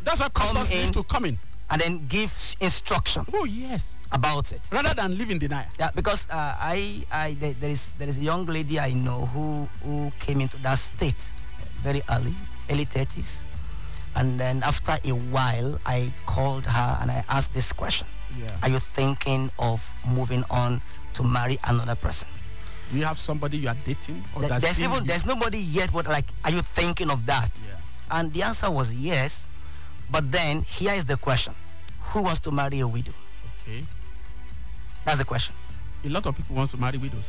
That's why pastors need to come in and then give instruction. Oh yes, about it, rather than live in denial. Yeah, because there is a young lady I know who came into that state very early 30s, and then after a while I called her and I asked this question: Are you thinking of moving on to marry another person? Do you have somebody you are dating? Or there's nobody yet, but like, are you thinking of that? Yeah. And the answer was yes. But then here is the question: who wants to marry a widow? Okay, that's the question. A lot of people want to marry widows.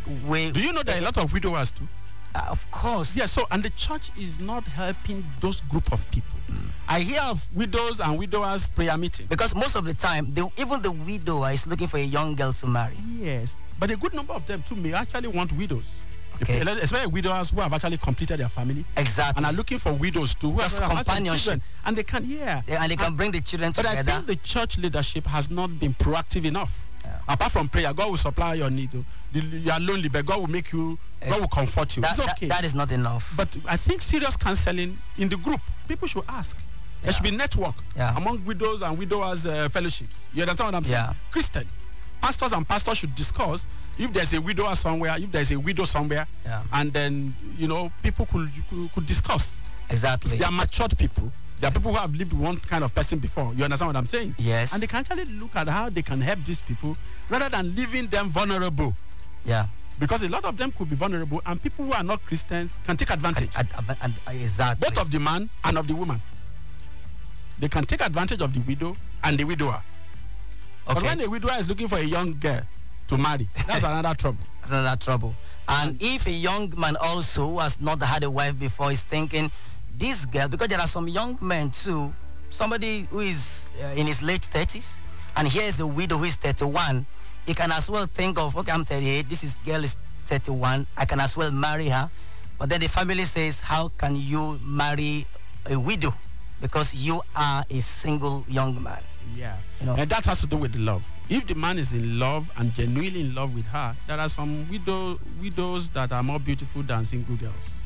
Do you know there are a lot of widowers too? Of course. Yeah. So, and the church is not helping those group of people. I hear of widows and widowers prayer meeting, because most of the time, even the widower is looking for a young girl to marry. Yes, but a good number of them too may actually want widows. Okay. Especially widowers who have actually completed their family. Exactly. And are looking for widows too, who have companionship. And they can, and they can bring the children together. But I think the church leadership has not been proactive enough. Yeah. Apart from prayer, God will supply your need. You are lonely, but God will make you, God will comfort you. It's okay. That is not enough. But I think serious counseling in the group, people should ask. Yeah. There should be network among widows and widowers fellowships. You understand what I'm saying? Yeah. Christian. Pastors should discuss if there's a widower somewhere, if there's a widow somewhere, and then people could discuss. Exactly. They are matured people. There are people who have lived with one kind of person before. You understand what I'm saying? Yes. And they can actually look at how they can help these people rather than leaving them vulnerable. Yeah. Because a lot of them could be vulnerable, and people who are not Christians can take advantage. Exactly. Both of the man and of the woman. They can take advantage of the widow and the widower. Okay. But when a widower is looking for a young girl to marry, that's another trouble. That's another trouble. And if a young man also who has not had a wife before is thinking, this girl, because there are some young men too, somebody who is in his late 30s, and here is a widow who is 31, he can as well think of, okay, I'm 38, this girl is 31, I can as well marry her. But then the family says, how can you marry a widow? Because you are a single young man. Yeah. And that has to do with the love. If the man is in love and genuinely in love with her, there are some widows that are more beautiful than single girls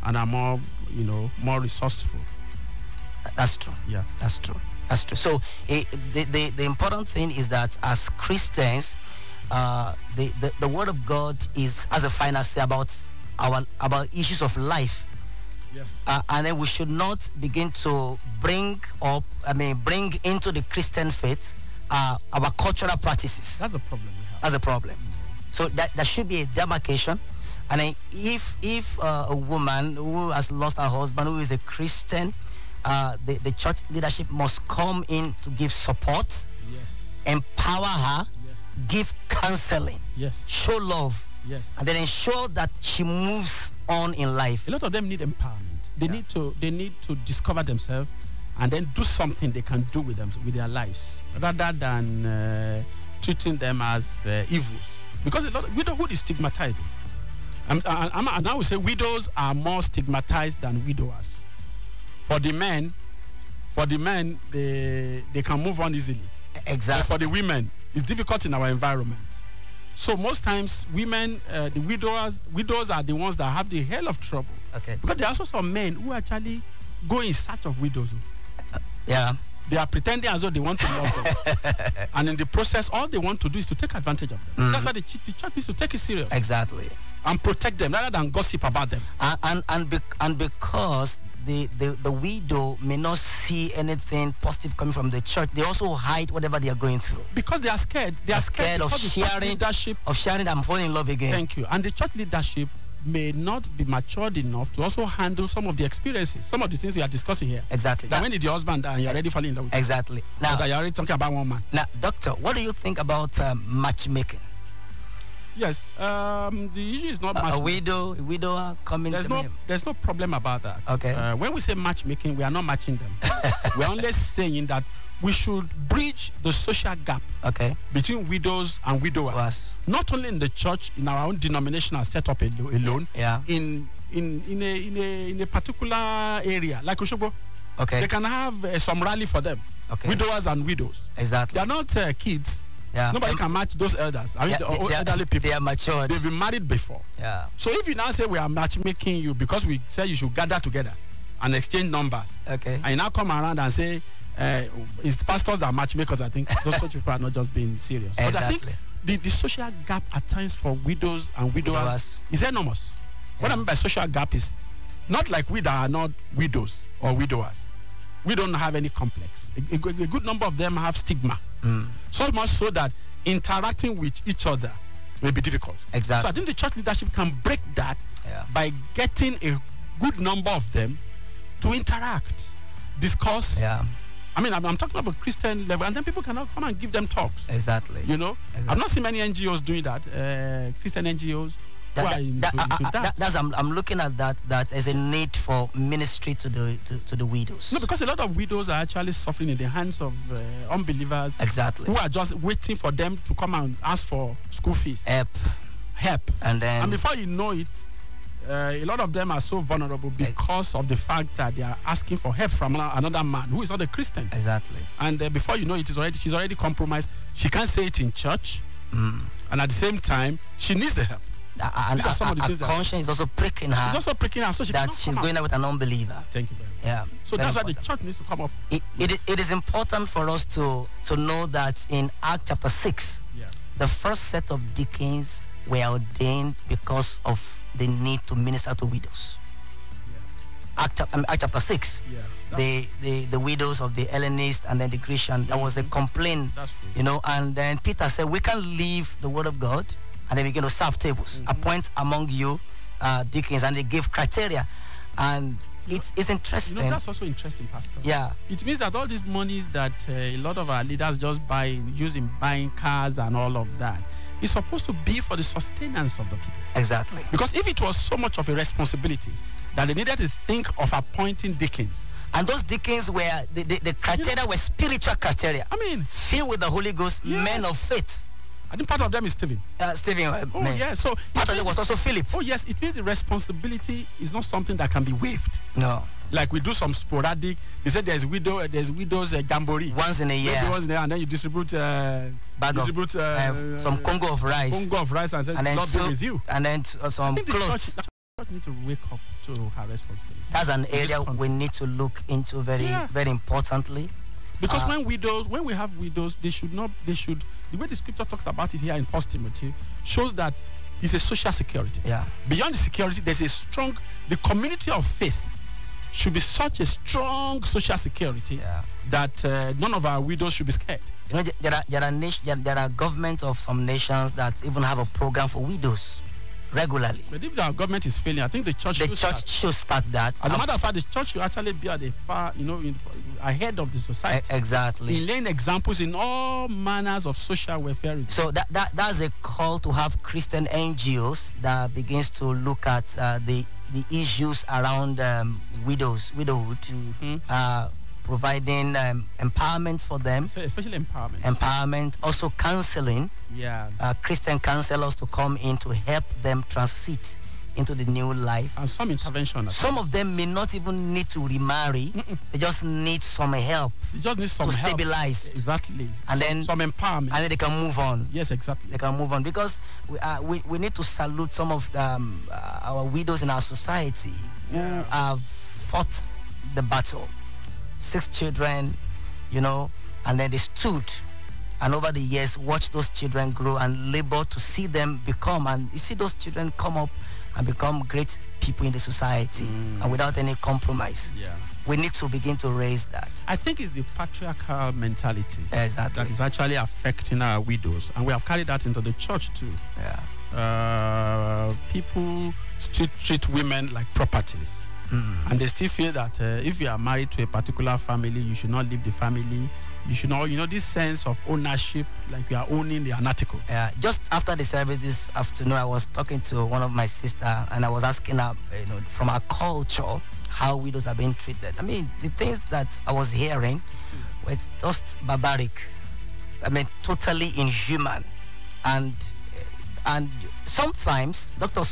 and are more, more resourceful. That's true. Yeah. That's true. That's true. So the important thing is that as Christians, the Word of God has a final say about issues of life. Yes. And then we should not begin to bring into the Christian faith our cultural practices. That's a problem we have. That's a problem. So there should be a demarcation. And then if a woman who has lost her husband, who is a Christian, the church leadership must come in to give support, empower her, give counseling, show love, and then ensure that she moves on in life. A lot of them need empowerment. They need to discover themselves and then do something they can do with their lives, rather than treating them as evils. Because a lot of widowhood is stigmatizing. And I would say widows are more stigmatized than widowers. For the men, they can move on easily. Exactly. But for the women, it's difficult in our environment. So most times, women, the widows are the ones that have the hell of trouble. Okay. Because there are also some men who actually go in search of widows. Yeah. They are pretending as though they want to love them. And in the process, all they want to do is to take advantage of them. That's why the church needs to take it serious. Exactly. And protect them rather than gossip about them. And because the widow may not see anything positive coming from the church, they also hide whatever they are going through. Because they are scared. They are scared of sharing and falling in love again. Thank you. And the church leadership may not be matured enough to also handle some of the experiences, some of the things we are discussing here. Exactly. That when it's your husband and you're already falling in love with exactly. him. Now, that you're already talking about one man. Now, doctor, what do you think about matchmaking? Yes, the issue is not matchmaking. A widower coming There's no problem about that. Okay. When we say matchmaking, we are not matching them. We're only saying that we should bridge the social gap between widows and widowers. Yes. Not only in the church, in our own denominational setup alone, in a particular area, like Oshobo. Okay. They can have some rally for them. Okay. Widowers and widows. Exactly. They are not kids. Yeah. Nobody can match those elders. I mean, the elderly people. They are matured. They've been married before. Yeah. So if you now say we are matchmaking you because we say you should gather together, and exchange numbers. Okay. And you now come around and say, it's pastors that are matchmakers. I think those such people are not just being serious. Exactly. But I think the social gap at times for widows and widowers is enormous. Yeah. What I mean by social gap is not like we that are not widows or widowers. We don't have any complex. A good number of them have stigma. So much so that interacting with each other may be difficult. Exactly. So I think the church leadership can break that by getting a good number of them to interact, discuss. Yeah. I mean, I'm talking about a Christian level, and then people cannot come and give them talks. Exactly. You know? Exactly. I've not seen many NGOs doing that, Christian NGOs. I'm looking at that there's a need for ministry to the widows. No, because a lot of widows are actually suffering in the hands of unbelievers. Exactly. Who are just waiting for them to come and ask for school fees. Help. And before you know it, a lot of them are so vulnerable because of the fact that they are asking for help from another man who is not a Christian. Exactly. And before you know it, she's already compromised. She can't say it in church. And at the same time, she needs the help. And her conscience is also pricking her. It's also pricking her, so that she's going out with an unbeliever. Thank you very much. Yeah. So that's why the church needs to come up. It is important for us to know that in Acts chapter 6, the first set of deacons were ordained because of the need to minister to widows. Acts chapter 6. The widows of the Hellenists and then the Christian, there was a complaint. That's true. You know, and then Peter said, we can't leave the word of God and then begin to serve tables. Appoint among you deacons, and they give criteria. And it's interesting. You know, that's also interesting, Pastor. Yeah. It means that all these monies that a lot of our leaders just use in buying cars and all of that is supposed to be for the sustenance of the people. Exactly. Because if it was so much of a responsibility that they needed to think of appointing deacons. And those deacons were, the criteria were spiritual criteria. I mean, filled with the Holy Ghost, men of faith. I think part of them is Stephen. Stephen. Oh, yeah. So part of it was also Philip. Oh, yes. It means the responsibility is not something that can be waived. No. Like we do some sporadic. They said there's widows jamboree. Once in a year. Once in a year, and then you distribute some Congo of rice. Congo of rice, and say, "Lord be with you." And then some clothes. The church need to wake up to her responsibility. That's an area we need to look into very importantly. Because when we have widows, the way the scripture talks about it here in 1 Timothy shows that it's a social security. Yeah. Beyond the security, there's the community of faith should be such a strong social security that none of our widows should be scared. You know, there are governments of some nations that even have a program for widows regularly. But if our government is failing, I think the church should start that. As a matter of fact, the church should actually be at ahead of the society. Exactly. In laying examples in all manners of social welfare. So that's a call to have Christian NGOs that begins to look at the issues around widowhood, providing empowerment for them. So especially empowerment. Empowerment, also counseling. Yeah. Christian counselors to come in to help them transit into the new life. And some intervention. Some of them may not even need to remarry. They just need some help. They just need some help. Stabilize. Exactly. And then some empowerment. And then they can move on. Yes, exactly. They can move on because we need to salute some of our widows in our society who have fought the battle. 6 children, and then they stood and over the years watched those children grow and labor to see them become, and you see those children come up and become great people in the society and without any compromise. Yeah. We need to begin to raise that. I think it's the patriarchal mentality that is actually affecting our widows, and we have carried that into the church too. Yeah. People treat women like properties. And they still feel that if you are married to a particular family, you should not leave the family. You should not, this sense of ownership, like you are owning the article. Yeah. Just after the service this afternoon, I was talking to one of my sisters, and I was asking her, from our culture, how widows are being treated. I mean, the things that I was hearing were just barbaric. I mean, totally inhuman, and sometimes, doctor,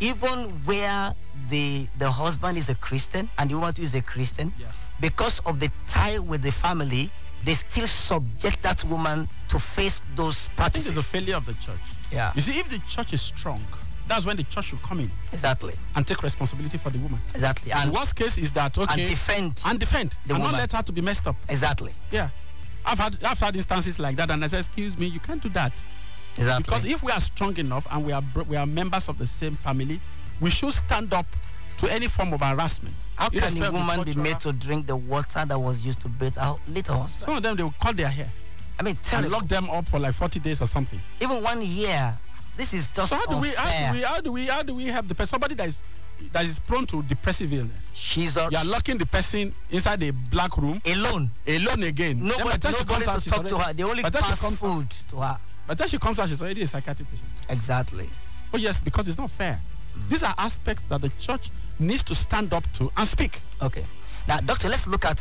even where the husband is a Christian and the woman too is a Christian, because of the tie with the family, they still subject that woman to face those practices. I think it's a failure of the church. Yeah. You see, if the church is strong, that's when the church should come in. Exactly. And take responsibility for the woman. Exactly. And the worst case is that, okay. And defend the woman. Not let her to be messed up. Exactly. Yeah. I've had instances like that, and I said, excuse me, you can't do that. Exactly. Because if we are strong enough and we are members of the same family, we should stand up to any form of harassment. How can a woman be made to drink the water that was used to bathe her little husband? Some of them, they will cut their hair. I mean, and lock them up for like 40 days or something. Even 1 year. This is just unfair. How do we help the person? Somebody that is prone to depressive illness. You are locking the person inside a black room. Alone again. Nobody to talk to her. They only pass food to her. By the time she comes out, she's already a psychiatric patient. Exactly. Oh yes, because it's not fair. These are aspects that the church needs to stand up to and speak. Okay. Now, Doctor, let's look at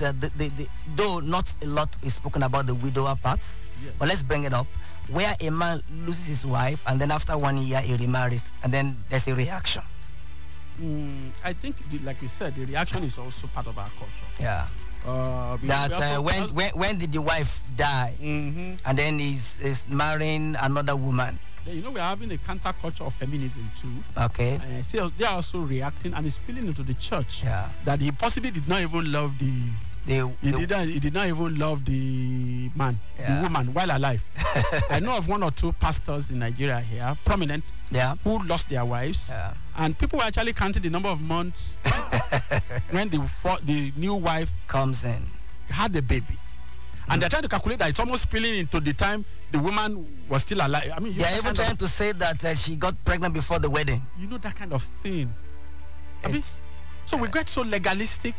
though not a lot is spoken about the widower part, yes. But let's bring it up. Where a man loses his wife and then after 1 year he remarries and then there's a reaction. I think, like we said, the reaction is also part of our culture. Yeah. When did the wife die, and then he's marrying another woman? You know, we're having a counter-culture of feminism too. Okay. So they are also reacting and it's spilling into the church. Yeah. That he possibly did not even love he did not even love the man, the woman, while alive. I know of 1 or 2 pastors in Nigeria here, prominent, who lost their wives. Yeah. And people were actually counting the number of months when the new wife comes in, had a baby. And they're trying to calculate that it's almost spilling into the time the woman was still alive. I mean, they're even trying to say that she got pregnant before the wedding. You know, that kind of thing. So we get so legalistic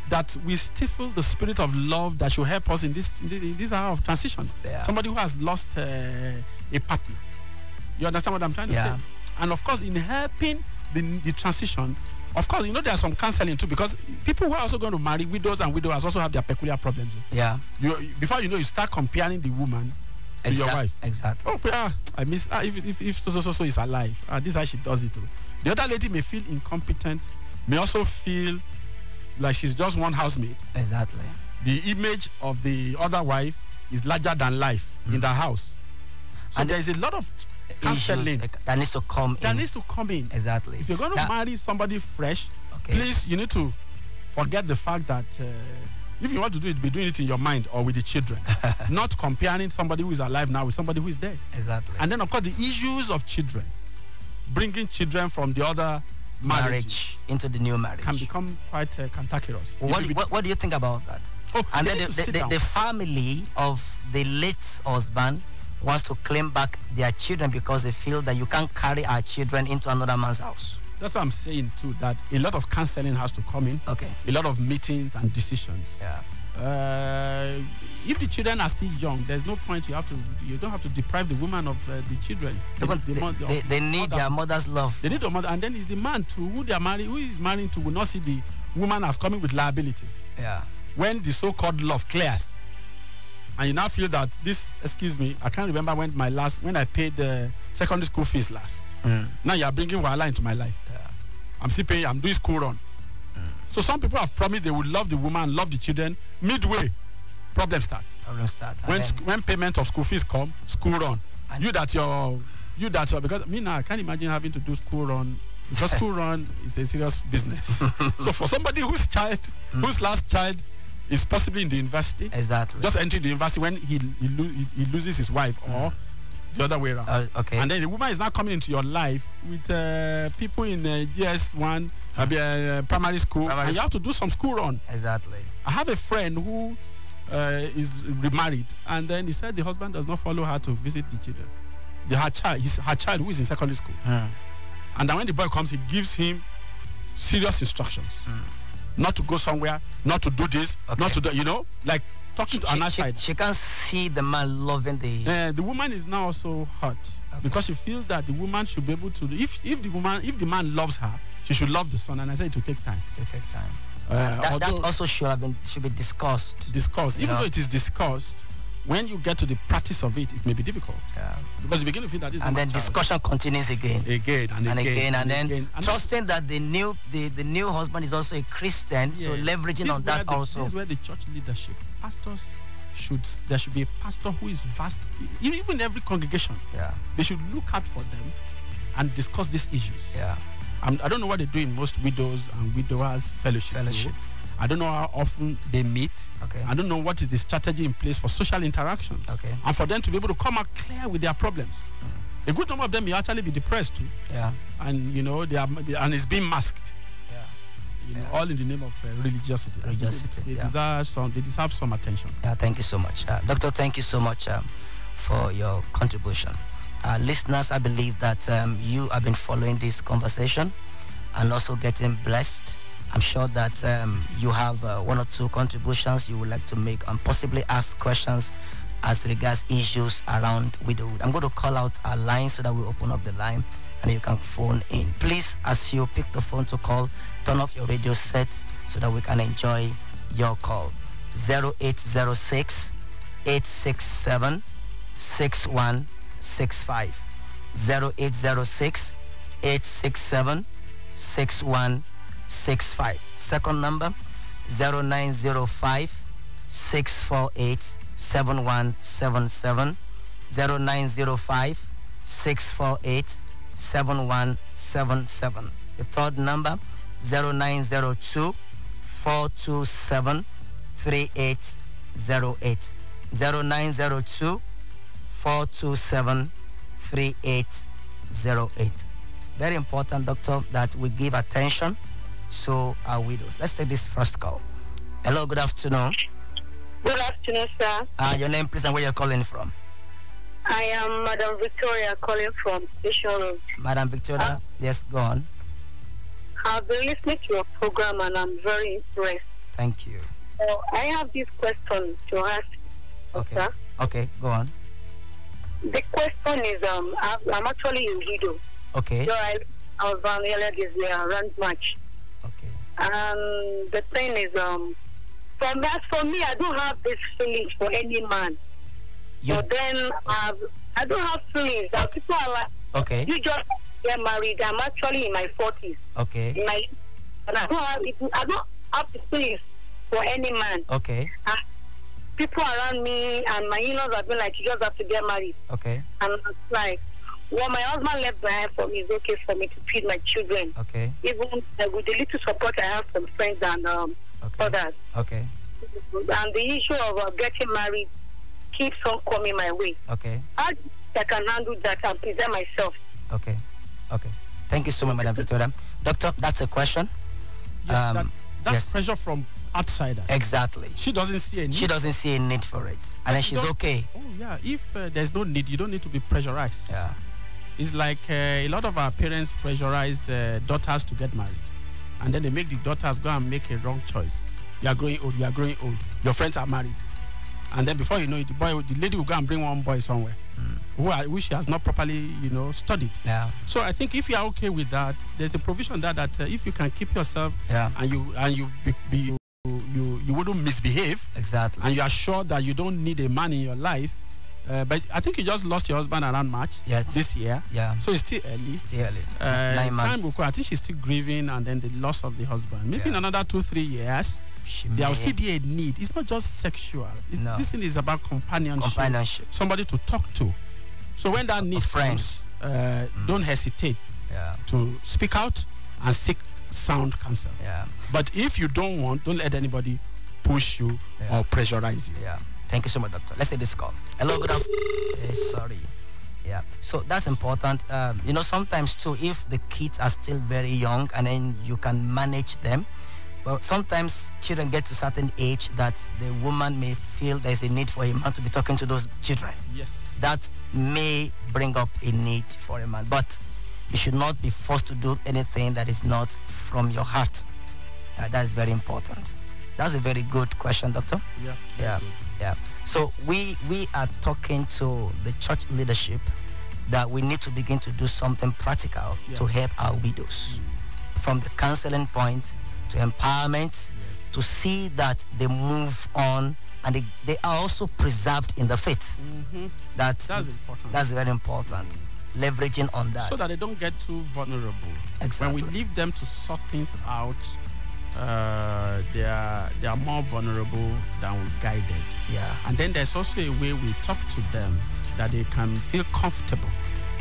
that we stifle the spirit of love that should help us in this hour of transition. Yeah. Somebody who has lost a partner. You understand what I'm trying to say? And of course, in helping the transition, of course, you know, there are some counseling too, because people who are also going to marry, widows and widowers, also have their peculiar problems. Yeah. Before you know, you start comparing the woman to your wife. Exactly. Oh, I miss if so is alive. This is how she does it too. The other lady may feel incompetent, may also feel like she's just one housemaid. Exactly. The image of the other wife is larger than life in the house. So there is a lot of counseling that needs to come in. That needs to come in. Exactly. If you're going to marry somebody fresh, please, you need to forget the fact that if you want to do it, be doing it in your mind or with the children. Not comparing somebody who is alive now with somebody who is dead. Exactly. And then, of course, the issues of children. Bringing children from the other marriage into the new marriage can become quite cantankerous. What do you think about that? And then the family of the late husband wants to claim back their children because they feel that you can't carry our children into another man's house. That's what I'm saying too, that a lot of counseling has to come in. Okay. A lot of meetings and decisions. Yeah. If the children are still young, there's no point. You don't have to deprive the woman of the children. They need their mother's love. They need their mother, and then it's the man too who is marrying to will not see the woman as coming with liability. Yeah. When the so-called love clears, and you now feel that this, excuse me, I can't remember when I paid the secondary school fees last. Now you are bringing Wahala into my life. Yeah. I'm still paying. I'm doing school run. So some people have promised they would love the woman, love the children. Midway, problem starts. When payment of school fees come, school run. Because me now I can't imagine having to do school run, because school run is a serious business. So for somebody whose last child is possibly in the university, just entering the university when he loses his wife, or the other way around. Okay. And then the woman is now coming into your life with people in GS1, primary school, and you have to do some school run. Exactly. I have a friend who is remarried, and then he said the husband does not follow her to visit the children. Her child who is in secondary school. And then when the boy comes, he gives him serious instructions. Not to go somewhere, not to do this, not to do, like talking to another side. She can't see the man loving the woman is now also hurt because she feels that the woman should be able to. If the man loves her, she should love the son. And I said it will take time. That also should be discussed. Even though it is discussed, when you get to the practice of it, it may be difficult. Yeah. Because you begin to feel that this. And then discussion continues again and then trusting that the new husband is also a Christian, so leveraging on that also. This is where the church leadership, pastors there should be a pastor who is vast, even every congregation. Yeah. They should look out for them and discuss these issues. Yeah. I don't know what they do in most widows and widowers fellowship. I don't know how often they meet. Okay. I don't know what is the strategy in place for social interactions. Okay. And for them to be able to come out clear with their problems. A good number of them may actually be depressed too. Yeah. And and it's being masked. Yeah. All in the name of religiosity. They deserve some attention. Yeah, thank you so much. Doctor, thank you so much for your contribution. Listeners, I believe that you have been following this conversation and also getting blessed. I'm sure that you have one or two contributions you would like to make and possibly ask questions as regards issues around widowhood. I'm going to call out our line so that we open up the line and you can phone in. Please, as you pick the phone to call, turn off your radio set so that we can enjoy your call. 0806 867 6165. 0806 867 6165. Second number 0905 648 7177. 0905 648 7177. The third number 0902 427 3808. 0902 427 3808. Very important, doctor, that we give attention to our widows. Let's take this first call. Hello, good afternoon. Good afternoon, sir. Your name, please, and where you're calling from. I am Madam Victoria calling from Station Road. Madam Victoria, yes, go on. I've been listening to your program and I'm very impressed. Thank you. So I have this question to ask. Okay. Sir. Okay, go on. The question is, I'm actually a widow. Okay. So I was born earlier this year around March. Okay. And the thing is, for me, I don't have this feeling for any man. But then I don't have feelings. People are like, okay, you just get married. I'm actually in my 40s. Okay. And I don't have the feelings for any man. Okay. People around me and my in-laws have been like, you just have to get married. Okay. And it's like, what my husband left behind for me is okay for me to feed my children. Okay. Even with the little support I have from friends and others. Okay. And the issue of getting married keeps on coming my way. Okay. How I can handle that and present myself? Okay. Okay. Thank you so much, Madam Victoria. Doctor, that's a question. Yes, that's yes. pressure from outsiders. Exactly. She doesn't see a need. She doesn't see a need for it. And then she's okay. Oh, yeah. If there's no need, you don't need to be pressurized. Yeah. It's like a lot of our parents pressurize daughters to get married. And then they make the daughters go and make a wrong choice. You are growing old. You are growing old. Your friends are married. And then before you know it, the lady will go and bring one boy somewhere who she has not properly, studied. Yeah. So I think if you are okay with that, there's a provision that if you can keep yourself and you wouldn't misbehave. Exactly. And you are sure that you don't need a man in your life. But I think you just lost your husband around March this year. Yeah. So it's still early. Still early. 9 months. Time will go. I think she's still grieving, and then the loss of the husband. Maybe in another 2-3 years, there will still be a need. It's not just sexual. This thing is about companionship. Somebody to talk to. So when that need comes, don't hesitate to speak out and seek sound counsel. Yeah. But if you don't let anybody push you or pressurize you. Yeah. Thank you so much, doctor. Let's take this call. Hello, good afternoon. Sorry. Yeah. So that's important. Sometimes too, if the kids are still very young and then you can manage them, well, sometimes children get to a certain age that the woman may feel there's a need for a man to be talking to those children. Yes. That may bring up a need for a man. But you should not be forced to do anything that is not from your heart. That's very important. That's a very good question, doctor. Yeah. Yeah. So we are talking to the church leadership that we need to begin to do something practical to help our widows. From the counseling point to empowerment, to see that they move on and they are also preserved in the faith. That's important. That's very important. Leveraging on that. So that they don't get too vulnerable. Exactly. When we leave them to sort things out, they are more vulnerable than we guided. Yeah. And then there's also a way we talk to them that they can feel comfortable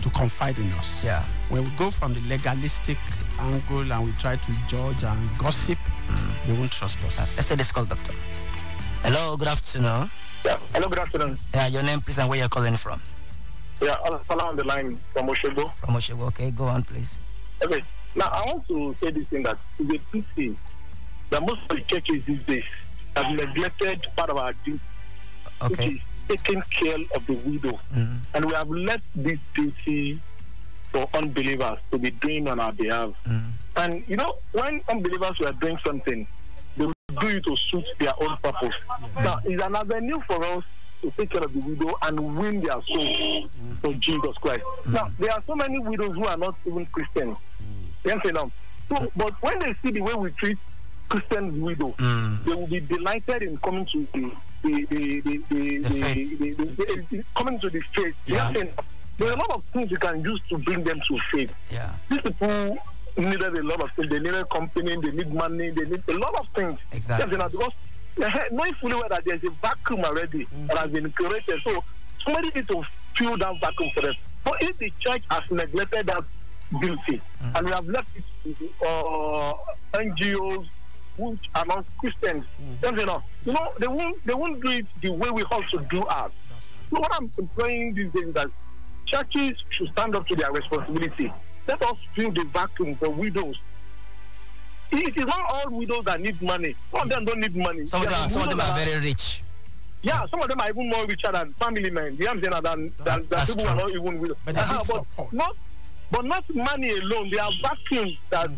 to to confide in us. Yeah. When we go from the legalistic angle and we try to judge and gossip, they won't trust us. Let's say this call, doctor. Hello, good afternoon. Yeah, hello, good afternoon. Yeah, your name, please, and where you're calling from. Yeah, I'm on the line from Oyewole. From Oyewole, okay, go on, please. Okay, now I want to say this thing that it's a pity that most of the churches these days have neglected part of our duty, which is taking care of the widow. And we have left this duty for unbelievers to be doing on our behalf. And you know, when unbelievers were doing something, they would do it to suit their own purpose. Now, it's an avenue for us to take care of the widow and win their soul for Jesus Christ. Now, there are so many widows who are not even Christians. So, but when they see the way we treat Christian widow, they will be delighted in coming to coming to the faith. Yeah. There are a lot of things you can use to bring them to faith. Yeah. These people needed a lot of things. They needed company, they need money, they need a lot of things. Exactly. Because knowing fully well that there's a vacuum already that has been created. So somebody needs to fill that vacuum for them. But if the church has neglected that duty and we have left it to NGOs which are not Christians, they won't do it the way we ought to do ours. So what I'm implying these days is that churches should stand up to their responsibility. Let us fill the vacuum for widows. It is not all widows that need money. Some of them don't need money. Some of them are very rich. Yeah, some of them are even more richer than family men. You know what I'm saying? Than people who are not even widows. But not money alone. There are vacuums that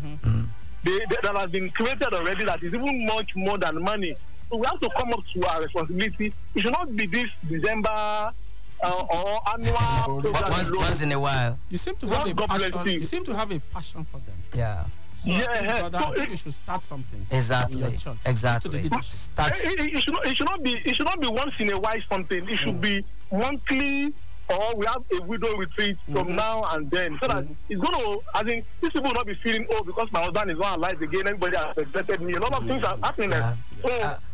that have been created already that is even much more than money. So we have to come up to our responsibility. It should not be this December or annual program. Once in a while. You seem to have a passion. You seem to have a passion for them. Yeah. So I think you should start something. Exactly. In your church. Exactly. It should not be once in a while something. It should be monthly, or we have a widow retreat from now and then, so that it's going to. I think these people will not be feeling because my husband is not alive again. Everybody has neglected me. A lot of things are happening.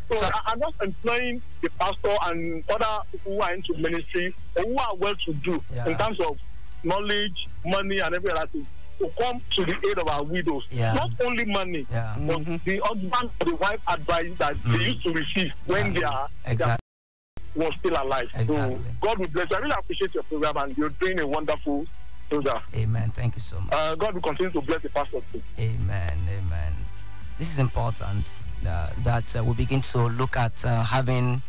So I'm just employing the pastor and other people who are into ministry or who are well to do in terms of knowledge, money, and every other thing, to come to the aid of our widows. Not only money, but the husband or the wife advice that they used to receive when they was still alive. Exactly. So God will bless you. I really appreciate your program, and you're doing a wonderful program. Amen. Thank you so much. God will continue to bless the pastor too. Amen. Amen. This is important that we begin to look at having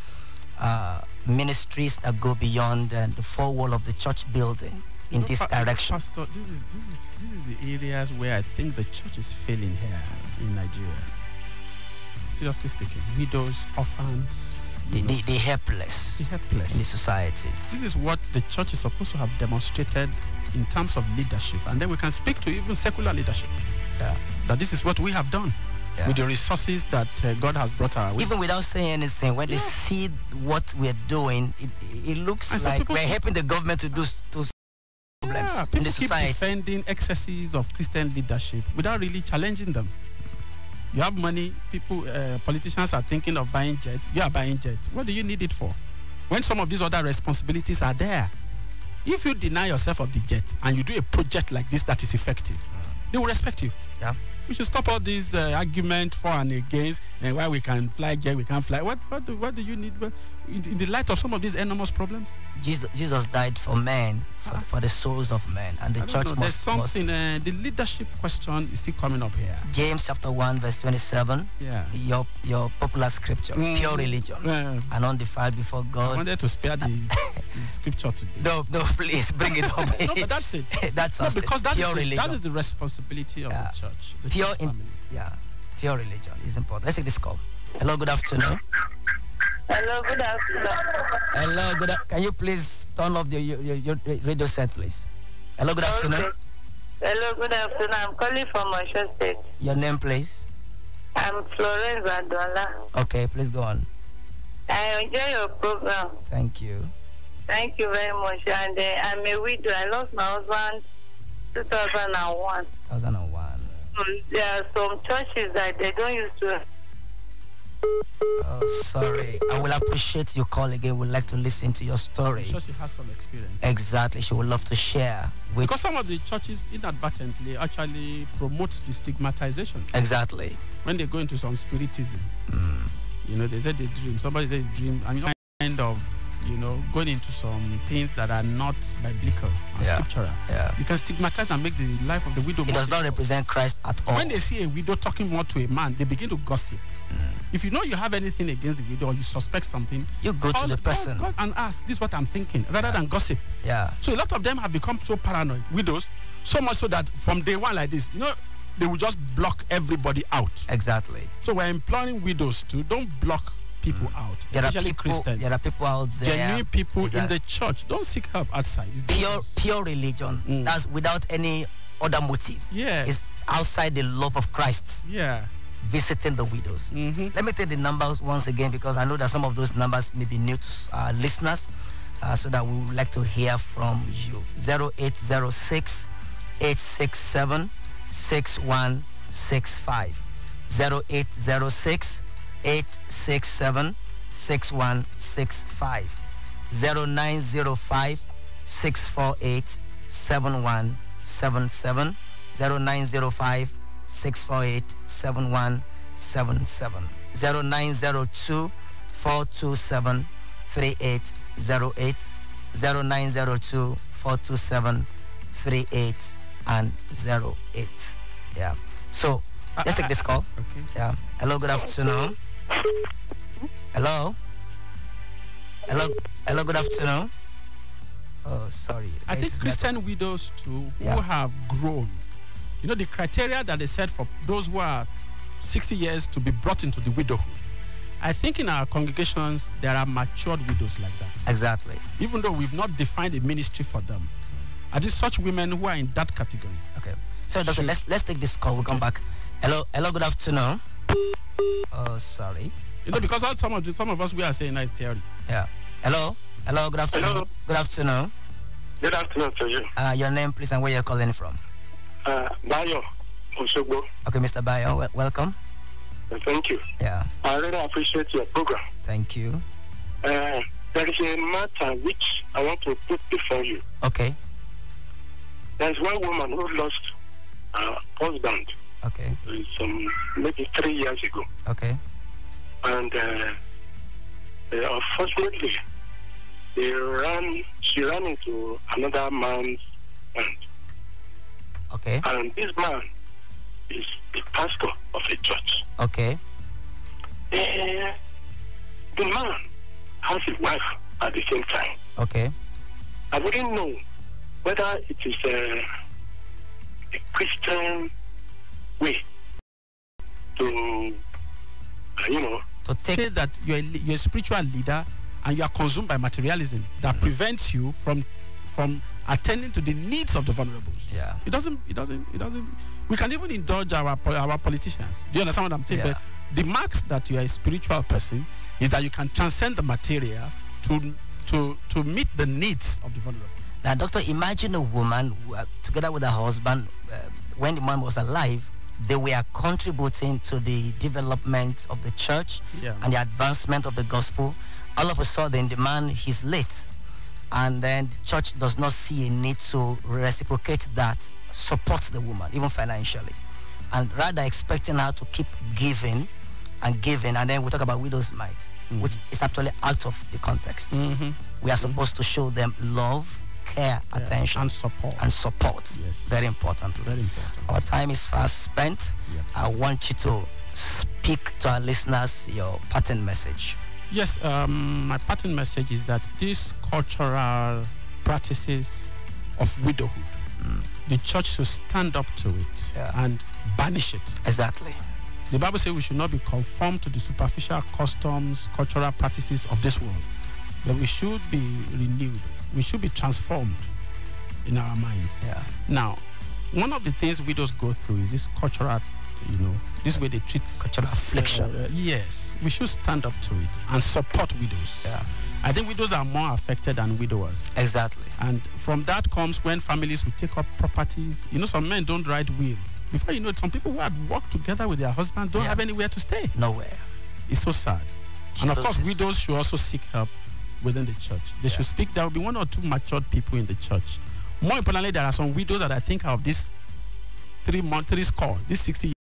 ministries that go beyond the four wall of the church building in this direction. Pastor, this is the areas where I think the church is failing here in Nigeria. Seriously speaking, widows, orphans, the helpless. The helpless in the society. This is what the church is supposed to have demonstrated in terms of leadership, and then we can speak to even secular leadership. That this is what we have done. With the resources that God has brought our way. Even without saying anything, when they see what we're doing, it looks like we're helping the government to do problems in the society. Keep defending excesses of Christian leadership without really challenging them. You have money, politicians are thinking of buying jet. You are buying jet. What do you need it for? When some of these other responsibilities are there. If you deny yourself of the jet and you do a project like this that is effective, they will respect you. Yeah. We should stop all these arguments for and against, and why we can fly jet, we can't fly. What do you need in the light of some of these enormous problems? Jesus died for men, for the souls of men, and the church must. There's something. The leadership question is still coming up here. James chapter 1 verse 27. Yeah. Your popular scripture, pure religion, and undefiled before God. I wanted to spare the scripture today. No, please bring it up. No, but that's it. That's because pure religion. That is the responsibility of the church. Pure religion is important. Let's take this call. Hello, good afternoon. Hello, good afternoon. Hello, can you please turn off your radio set, please? Hello, good afternoon. Hello, good afternoon. I'm calling from Osho State. Your name, please? I'm Florence Adola. Okay, please go on. I enjoy your program. Thank you. Thank you very much. And I'm a widow. I lost my husband 2001. 2001. There are some churches that they don't used to Oh, sorry. I will appreciate your call again. We'd like to listen to your story. I'm sure she has some experience. Exactly. She would love to share. Because some of the churches inadvertently actually promotes the stigmatization. Exactly. When they go into some spiritism, you know, they say they dream. Somebody says dream, and you know, kind of, you know, going into some things that are not biblical and scriptural. Yeah. You can stigmatize and make the life of the widow. It does not represent Christ at all. When they see a widow talking more to a man, they begin to gossip. If you know you have anything against the widow or you suspect something, you go to the person call and ask, this is what I'm thinking, rather than gossip. Yeah. So a lot of them have become so paranoid, widows, so much so that from day one like this, you know, they will just block everybody out. Exactly. So we're imploring widows to don't block people out. There are especially people, Christians. there are people out there. Genuine people in the church. Don't seek help outside. It's pure religion. That's without any other motive. Yes. It's outside the love of Christ. Yeah. Visiting the widows. Let me take the numbers once again, because I know that some of those numbers may be new to listeners, so that we would like to hear from you. 0806 867 6165. 0806 867 6165. 0905 648 7177. 0905 648 7177. 0902 427 3808. 0902 427 3808. Yeah. So let's take this call. Okay. Yeah. Hello, good afternoon. Hello. Hello, good afternoon. Oh, sorry. I think Christian widows too, who have grown. You know, the criteria that they set for those who are 60 years to be brought into the widowhood. I think in our congregations, there are matured widows like that. Exactly. Even though we've not defined a ministry for them. Are there such women who are in that category? Okay. So, Doctor, let's take this call. We'll come back. Hello, good afternoon. Oh, sorry. You know, because some of us, we are saying nice theory. Yeah. Hello, good afternoon. Hello. Good afternoon. Good afternoon to you. Your name, please, and where you're calling from. Bayo Osogbo. Okay, Mr. Bayo, welcome. Thank you. Yeah. I really appreciate your program. Thank you. There is a matter which I want to put before you. Okay. There's one woman who lost her husband. Okay. Maybe 3 years ago. Okay. And unfortunately, she ran into another man's hand. Okay. And this man is the pastor of a church. Okay. The man has a wife at the same time. Okay. I wouldn't know whether it is a Christian way to, to take that you're a spiritual leader and you are consumed by materialism that prevents you from attending to the needs of the vulnerables. Yeah. It doesn't. We can even indulge our politicians. Do you understand what I'm saying? Yeah. But the marks that you are a spiritual person is that you can transcend the material to meet the needs of the vulnerable. Now, Doctor, imagine a woman together with her husband, when the man was alive, they were contributing to the development of the church and the advancement of the gospel. All of a sudden, the man is late. And then the church does not see a need to reciprocate that, support the woman, even financially. And rather expecting her to keep giving. And then we talk about widow's mite, which is actually out of the context. We are supposed to show them love, care, attention, and support. Yes. Very important. Very important. Our time is fast spent. I want you to speak to our listeners your parting message. Yes, my parting message is that these cultural practices of widowhood, the church should stand up to it and banish it. Exactly. The Bible says we should not be conformed to the superficial customs, cultural practices of this world, but we should be renewed. We should be transformed in our minds. Yeah. Now, one of the things widows go through is this cultural, this way they treat cultural affliction. Yes, we should stand up to it and support widows. Yeah. I think widows are more affected than widowers. Exactly. And from that comes when families will take up properties. Some men don't write will. Before you know it, some people who had worked together with their husband don't have anywhere to stay. Nowhere. It's so sad. And of course, widows should also seek help within the church. They should speak. There will be 1 or 2 matured people in the church. More importantly, there are some widows that I think of this 3 score, this 60